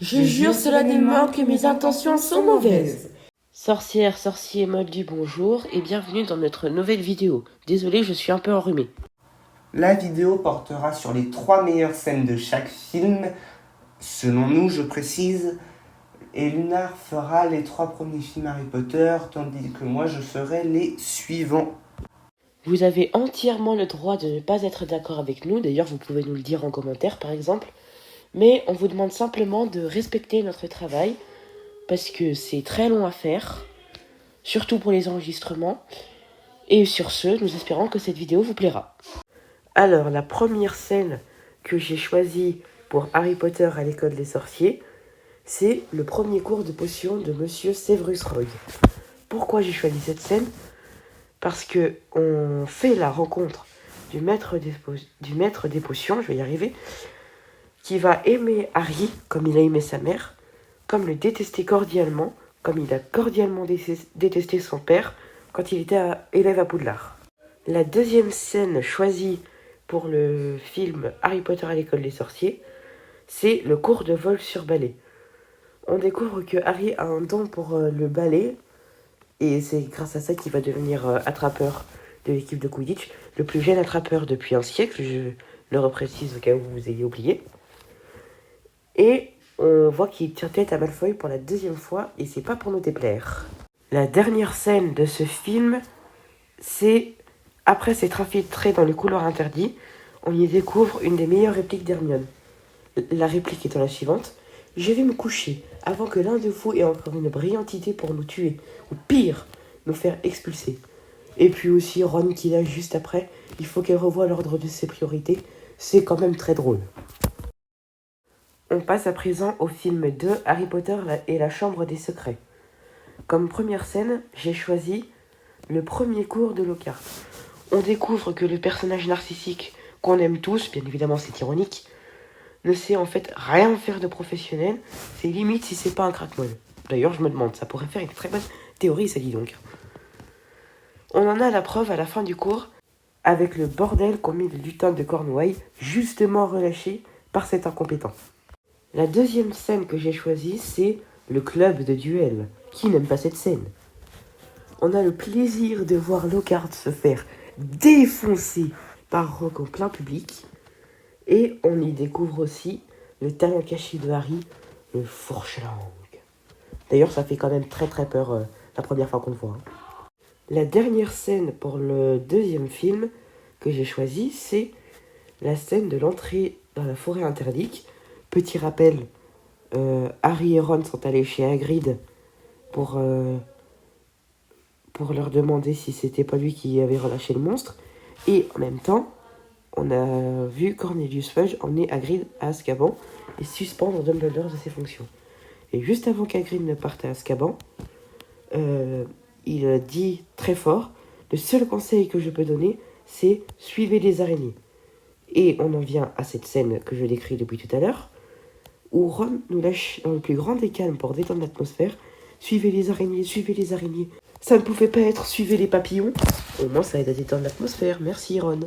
Je jure solennellement que mes intentions sont mauvaises. Sorcières, sorciers, moldus, bonjour et bienvenue dans notre nouvelle vidéo. Désolé, je suis un peu enrhumé. La vidéo portera sur les 3 meilleures scènes de chaque film, selon nous je précise, et Lunar fera les 3 premiers films Harry Potter, tandis que moi je ferai les suivants. Vous avez entièrement le droit de ne pas être d'accord avec nous, d'ailleurs vous pouvez nous le dire en commentaire par exemple, mais on vous demande simplement de respecter notre travail, parce que c'est très long à faire, surtout pour les enregistrements, et sur ce, nous espérons que cette vidéo vous plaira. Alors, la première scène que j'ai choisie pour Harry Potter à l'école des sorciers, c'est le premier cours de potion de Monsieur Severus Rogue. Pourquoi j'ai choisi cette scène? Parce que on fait la rencontre du maître des potions, je vais y arriver, qui va aimer Harry comme il a aimé sa mère, comme le détester cordialement, comme il a cordialement détesté son père quand il était élève à Poudlard. La deuxième scène choisie pour le film Harry Potter à l'école des sorciers, c'est le cours de vol sur balai. On découvre que Harry a un don pour le balai, et c'est grâce à ça qu'il va devenir attrapeur de l'équipe de Quidditch, le plus jeune attrapeur depuis un siècle, je le reprécise au cas où vous ayez oublié. Et on voit qu'il tire tête à Malfoy pour la deuxième fois, et c'est pas pour nous déplaire. La dernière scène de ce film, c'est après s'être infiltré dans le couloir interdit, on y découvre une des meilleures répliques d'Hermione. La réplique étant la suivante: je vais me coucher avant que l'un de vous ait encore une brillante idée pour nous tuer, ou pire, nous faire expulser. Et puis aussi Ron qui l'a juste après, il faut qu'elle revoie l'ordre de ses priorités, c'est quand même très drôle. On passe à présent au film 2, Harry Potter et la Chambre des Secrets. Comme première scène, j'ai choisi le premier cours de Lockhart. On découvre que le personnage narcissique qu'on aime tous, bien évidemment c'est ironique, ne sait en fait rien faire de professionnel, c'est limite si c'est pas un crack-molle. D'ailleurs je me demande, ça pourrait faire une très bonne théorie ça dit donc. On en a la preuve à la fin du cours, avec le bordel qu'ont mis les lutins de Cornouailles, justement relâchés par cet incompétent. La deuxième scène que j'ai choisie, c'est le club de duel. Qui n'aime pas cette scène? On a le plaisir de voir Lockhart se faire défoncer par Rogue en plein public. Et on y découvre aussi le talent caché de Harry, le fourche-langue. D'ailleurs, ça fait quand même très très peur la première fois qu'on le voit. La dernière scène pour le deuxième film que j'ai choisi, c'est la scène de l'entrée dans la forêt interdite. Petit rappel, Harry et Ron sont allés chez Hagrid pour leur demander si c'était pas lui qui avait relâché le monstre. Et en même temps, on a vu Cornelius Fudge emmener Hagrid à Azkaban et suspendre Dumbledore de ses fonctions. Et juste avant qu'Hagrid ne parte à Azkaban, il dit très fort: le seul conseil que je peux donner, c'est suivez les araignées. Et on en vient à cette scène que je décris depuis tout à l'heure, où Ron nous lâche dans le plus grand des calmes pour détendre l'atmosphère: suivez les araignées, suivez les araignées. Ça ne pouvait pas être suivez les papillons. Au moins ça aide à détendre l'atmosphère, merci Ron.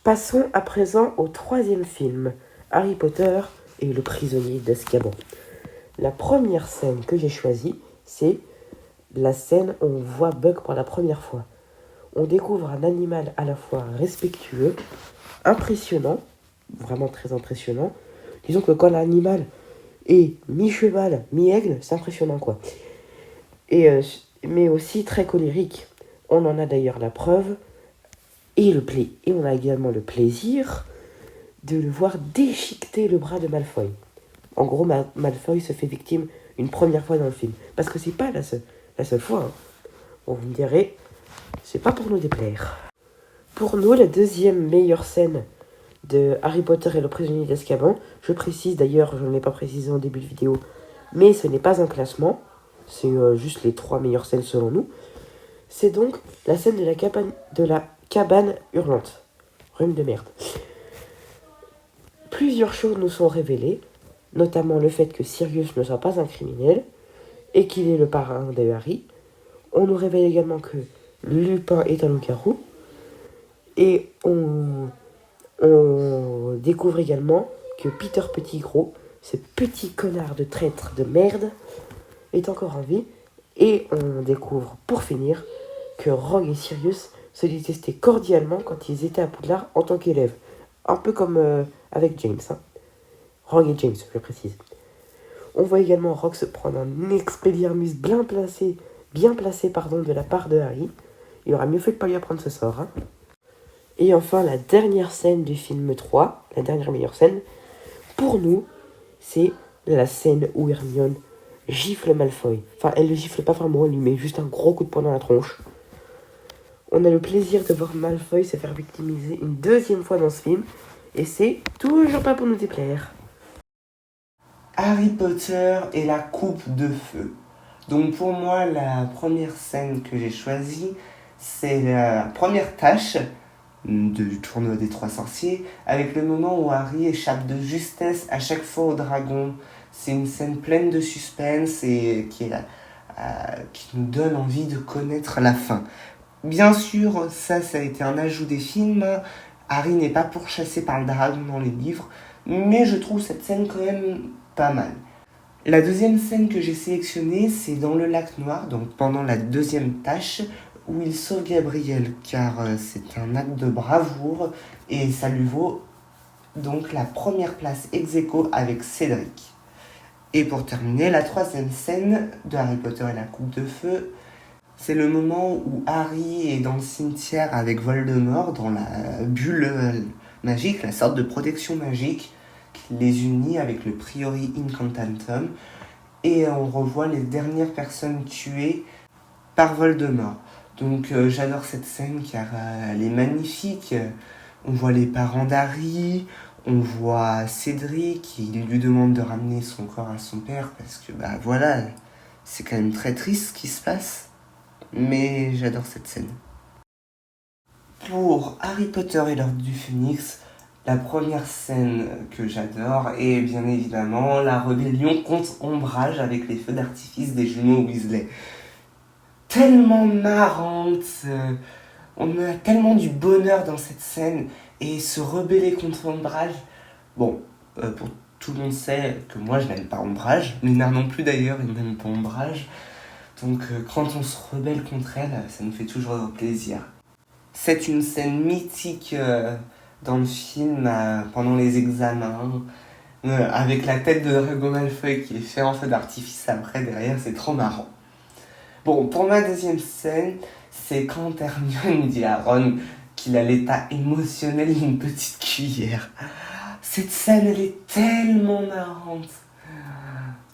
Passons à présent au troisième film, Harry Potter et le prisonnier d'Azkaban. La première scène que j'ai choisie, c'est la scène où on voit Buck pour la première fois. On découvre un animal à la fois respectueux, impressionnant, vraiment très impressionnant. Disons que quand l'animal est mi-cheval, mi-aigle, c'est impressionnant quoi. Mais aussi très colérique. On en a d'ailleurs la preuve. Et on a également le plaisir de le voir déchiqueter le bras de Malfoy. En gros, Malfoy se fait victime une première fois dans le film. Parce que c'est pas la seule fois. Hein. Bon, vous me direz, c'est pas pour nous déplaire. Pour nous, la deuxième meilleure scène de Harry Potter et le prisonnier d'Azkaban, je précise d'ailleurs, je ne l'ai pas précisé en début de vidéo, mais ce n'est pas un classement, c'est juste les 3 meilleures scènes selon nous. C'est donc la scène de la cabane hurlante. Rhume de merde. Plusieurs choses nous sont révélées, notamment le fait que Sirius ne soit pas un criminel et qu'il est le parrain de Harry. On nous révèle également que Lupin est un loup-garou. Et on découvre également que Peter Pettigrew ce petit connard de traître de merde, est encore en vie. Et on découvre, pour finir, que Rogue et Sirius se détestaient cordialement quand ils étaient à Poudlard en tant qu'élèves. Un peu comme avec James. Hein. Rogue et James, je précise. On voit également Rogue se prendre un expédiarmus bien placé de la part de Harry. Il aurait mieux fait de pas lui apprendre ce sort. Hein. Et enfin, la dernière scène du film 3, la dernière meilleure scène, pour nous, c'est la scène où Hermione gifle Malfoy. Enfin, elle le gifle pas vraiment, elle lui met juste un gros coup de poing dans la tronche. On a le plaisir de voir Malfoy se faire victimiser une deuxième fois dans ce film, et c'est toujours pas pour nous déplaire. Harry Potter et la coupe de feu. Donc pour moi, la première scène que j'ai choisie, c'est la première tâche du tournoi des trois sorciers, avec le moment où Harry échappe de justesse à chaque fois au dragon. C'est une scène pleine de suspense et qui nous donne envie de connaître la fin. Bien sûr, ça a été un ajout des films. Harry n'est pas pourchassé par le dragon dans les livres, mais je trouve cette scène quand même pas mal. La deuxième scène que j'ai sélectionnée, c'est dans le lac noir, donc pendant la deuxième tâche, où il sauve Gabriel, car c'est un acte de bravoure, et ça lui vaut donc la première place ex aequo avec Cédric. Et pour terminer, la troisième scène de Harry Potter et la coupe de feu, c'est le moment où Harry est dans le cimetière avec Voldemort, dans la bulle magique, la sorte de protection magique, qui les unit avec le Priori Incantatum, et on revoit les dernières personnes tuées par Voldemort. Donc j'adore cette scène car elle est magnifique. On voit les parents d'Harry, on voit Cédric qui lui demande de ramener son corps à son père parce que voilà, c'est quand même très triste ce qui se passe. Mais j'adore cette scène. Pour Harry Potter et l'Ordre du Phénix, la première scène que j'adore est bien évidemment la rébellion contre Ombrage avec les feux d'artifice des jumeaux Weasley. Tellement marrante, on a tellement du bonheur dans cette scène et se rebeller contre Ombrage. Bon, pour tout le monde sait que moi je n'aime pas Ombrage, Lunar non plus d'ailleurs, il n'aime pas Ombrage. Donc quand on se rebelle contre elle, ça nous fait toujours plaisir. C'est une scène mythique dans le film pendant les examens, avec la tête de Drago Malfoy qui est fait en feu d'artifice après derrière, c'est trop marrant. Bon, pour ma deuxième scène, c'est quand Hermione dit à Ron qu'il a l'état émotionnel d'une petite cuillère. Cette scène, elle est tellement marrante.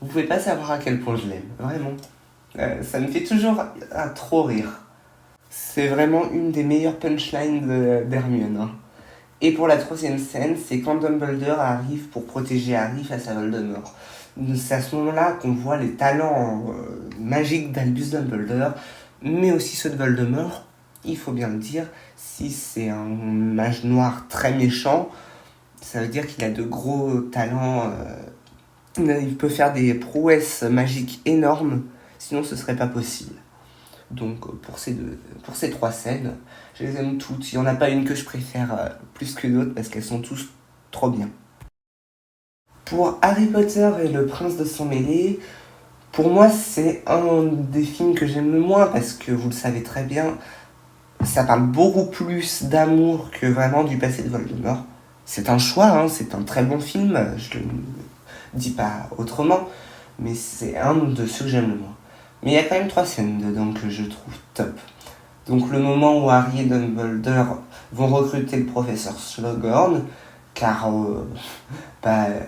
Vous pouvez pas savoir à quel point je l'aime, vraiment. Ça me fait toujours trop rire. C'est vraiment une des meilleures punchlines d'Hermione. Hein. Et pour la troisième scène, c'est quand Dumbledore arrive pour protéger Harry face à Voldemort. C'est à ce moment-là qu'on voit les talents magiques d'Albus Dumbledore, mais aussi ceux de Voldemort. Il faut bien le dire, si c'est un mage noir très méchant, ça veut dire qu'il a de gros talents. Il peut faire des prouesses magiques énormes, sinon ce serait pas possible. Donc pour ces trois scènes, je les aime toutes. Il n'y en a pas une que je préfère plus que d'autres parce qu'elles sont tous trop bien. Pour Harry Potter et le prince de sang mêlé, pour moi c'est un des films que j'aime le moins parce que vous le savez très bien, ça parle beaucoup plus d'amour que vraiment du passé de Voldemort. C'est un choix, hein, c'est un très bon film, je le dis pas autrement, mais c'est un de ceux que j'aime le moins. Mais il y a quand même trois scènes dedans que je trouve top. Donc le moment où Harry et Dumbledore vont recruter le professeur Slughorn, car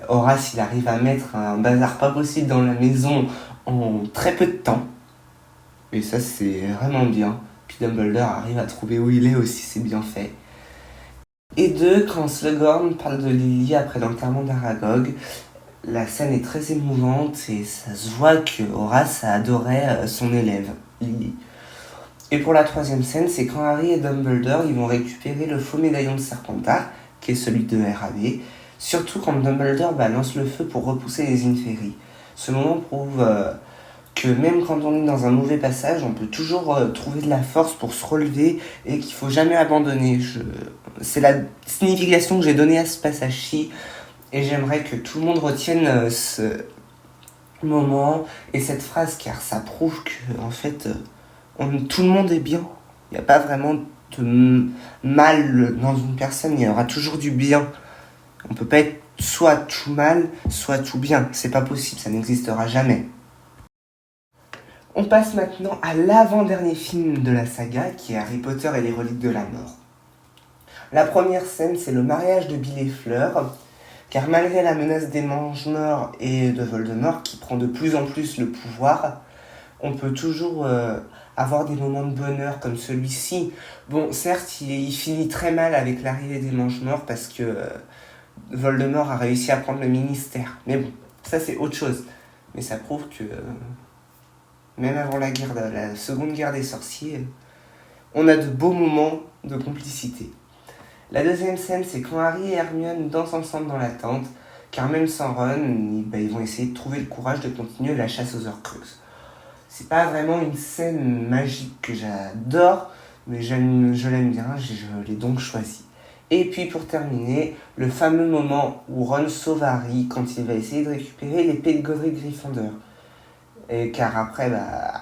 Horace il arrive à mettre un bazar pas possible dans la maison en très peu de temps. Et ça c'est vraiment bien. Puis Dumbledore arrive à trouver où il est aussi, c'est bien fait. Et deux, quand Slughorn parle de Lily après l'enterrement d'Aragog, la scène est très émouvante et ça se voit que Horace a adoré son élève, Lily. Et pour la troisième scène, c'est quand Harry et Dumbledore ils vont récupérer le faux médaillon de Serpentard, qui est celui de RAB, surtout quand Dumbledore lance le feu pour repousser les Inferi. Ce moment prouve que même quand on est dans un mauvais passage, on peut toujours trouver de la force pour se relever et qu'il faut jamais abandonner. C'est la signification que j'ai donnée à ce passage-ci. Et j'aimerais que tout le monde retienne ce moment et cette phrase, car ça prouve que, en fait, tout le monde est bien. Il n'y a pas vraiment de mal dans une personne, il y aura toujours du bien. On peut pas être soit tout mal, soit tout bien. C'est pas possible, ça n'existera jamais. On passe maintenant à l'avant-dernier film de la saga, qui est Harry Potter et les reliques de la mort. La première scène, c'est le mariage de Bill et Fleur, car malgré la menace des Mange-Morts et de Voldemort, qui prend de plus en plus le pouvoir, on peut toujours avoir des moments de bonheur comme celui-ci. Bon, certes, il finit très mal avec l'arrivée des Mange-Morts, parce que Voldemort a réussi à prendre le ministère. Mais bon, ça c'est autre chose. Mais ça prouve que même avant la seconde guerre des sorciers, on a de beaux moments de complicité. La deuxième scène, c'est quand Harry et Hermione dansent ensemble dans la tente, car même sans Ron, ils vont essayer de trouver le courage de continuer la chasse aux Horcruxes. C'est pas vraiment une scène magique que j'adore, mais je l'aime bien, je l'ai donc choisie. Et puis pour terminer, le fameux moment où Ron sauve Harry quand il va essayer de récupérer l'épée de Godric Gryffondor. Car après,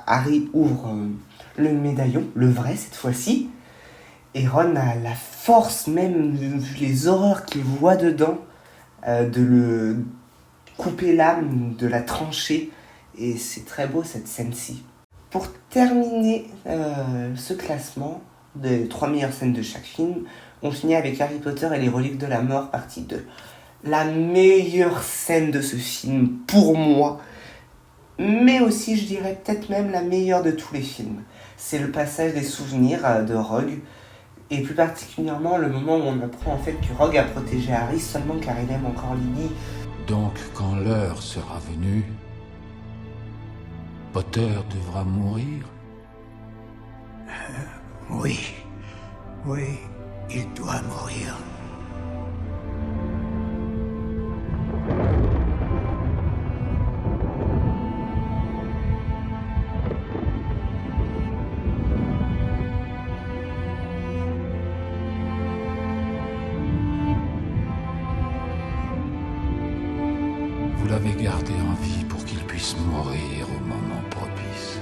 Harry ouvre le médaillon, le vrai cette fois-ci, et Ron a la force, même vu les horreurs qu'il voit dedans, de le couper l'âme, de la trancher, et c'est très beau cette scène-ci. Pour terminer ce classement des 3 meilleures scènes de chaque film, on finit avec Harry Potter et les reliques de la mort, partie 2. La meilleure scène de ce film, pour moi, mais aussi, je dirais peut-être même la meilleure de tous les films. C'est le passage des souvenirs de Rogue, et plus particulièrement le moment où on apprend en fait que Rogue a protégé Harry seulement car il aime encore Lily. Donc, quand l'heure sera venue, Potter devra mourir? Oui, il doit mourir. Vous l'avez gardé en vie pour qu'il puisse mourir au moment propice.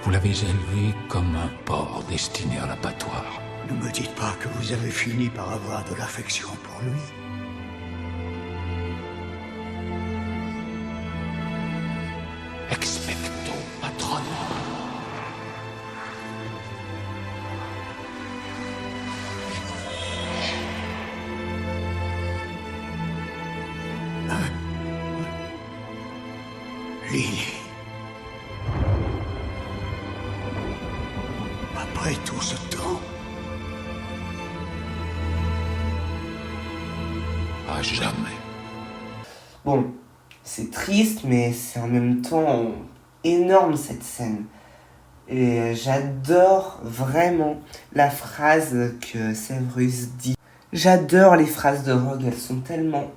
Vous l'avez élevé comme un porc destiné à l'abattoir. Ne me dites pas que vous avez fini par avoir de l'affection pour lui. Expecto Patronum. Lily. Après tout ce temps, À jamais. Bon, c'est triste, mais c'est en même temps énorme cette scène. Et j'adore vraiment la phrase que Severus dit. J'adore les phrases de Rogue, elles sont tellement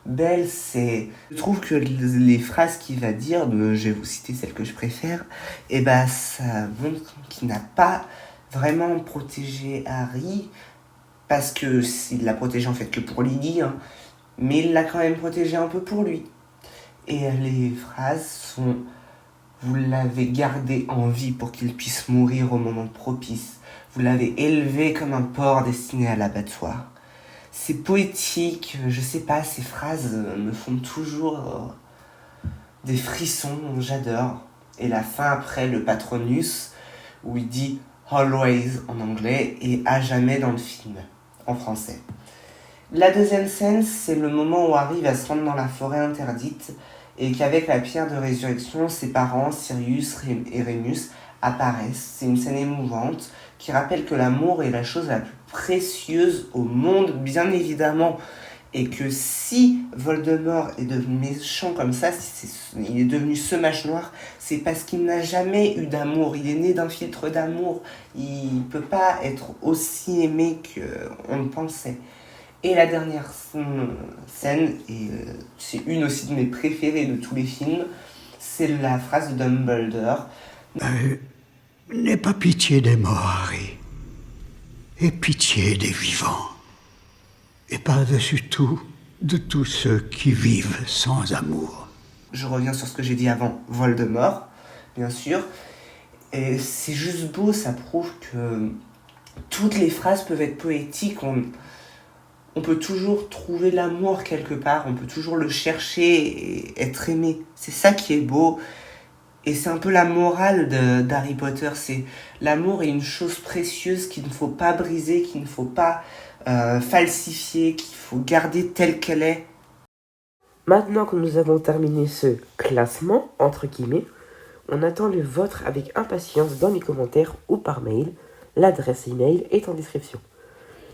belles. Je trouve que les phrases qu'il va dire, je vais vous citer celles que je préfère, et ça montre qu'il n'a pas vraiment protégé Harry, parce que il l'a protégé en fait que pour Lily, hein, mais il l'a quand même protégé un peu pour lui. Et les phrases sont: vous l'avez gardé en vie pour qu'il puisse mourir au moment propice. Vous l'avez élevé comme un porc destiné à l'abattoir. C'est poétique, je sais pas, ces phrases me font toujours des frissons, j'adore. Et la fin après, le Patronus, où il dit always en anglais et à jamais dans le film, en français. La deuxième scène, c'est le moment où Harry va se rendre dans la forêt interdite et qu'avec la pierre de résurrection, ses parents, Sirius et Remus, apparaissent. C'est une scène émouvante qui rappelle que l'amour est la chose la plus précieuse au monde, bien évidemment, et que si Voldemort est devenu méchant comme ça, si il est devenu ce mage noir, c'est parce qu'il n'a jamais eu d'amour. Il est né d'un filtre d'amour. Il peut pas être aussi aimé qu'on le pensait. Et la dernière scène, et c'est une aussi de mes préférées de tous les films, c'est la phrase de Dumbledore. n'aie pas pitié des morts, Harry. Aie pitié des vivants. Et par-dessus tout, de tous ceux qui vivent sans amour. Je reviens sur ce que j'ai dit avant, Voldemort, bien sûr. Et c'est juste beau, ça prouve que toutes les phrases peuvent être poétiques. On peut toujours trouver l'amour quelque part, on peut toujours le chercher et être aimé. C'est ça qui est beau. Et c'est un peu la morale d'Harry Potter. C'est l'amour est une chose précieuse qu'il ne faut pas briser, qu'il ne faut pas falsifier, qu'il faut garder telle qu'elle est. Maintenant que nous avons terminé ce classement, entre guillemets, on attend le vôtre avec impatience dans les commentaires ou par mail. L'adresse email est en description.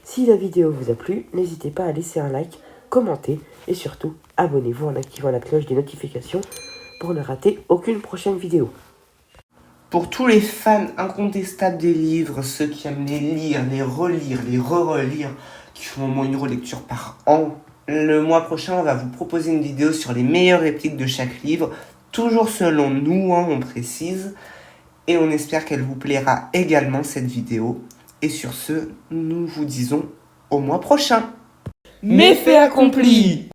Si la vidéo vous a plu, n'hésitez pas à laisser un like, commenter et surtout abonnez-vous en activant la cloche des notifications pour ne rater aucune prochaine vidéo. Pour tous les fans incontestables des livres, ceux qui aiment les lire, les relire, les re-relire, qui font au moins une relecture par an, le mois prochain, on va vous proposer une vidéo sur les meilleures répliques de chaque livre, toujours selon nous, on précise, et on espère qu'elle vous plaira également, cette vidéo. Et sur ce, nous vous disons au mois prochain. Méfait accompli!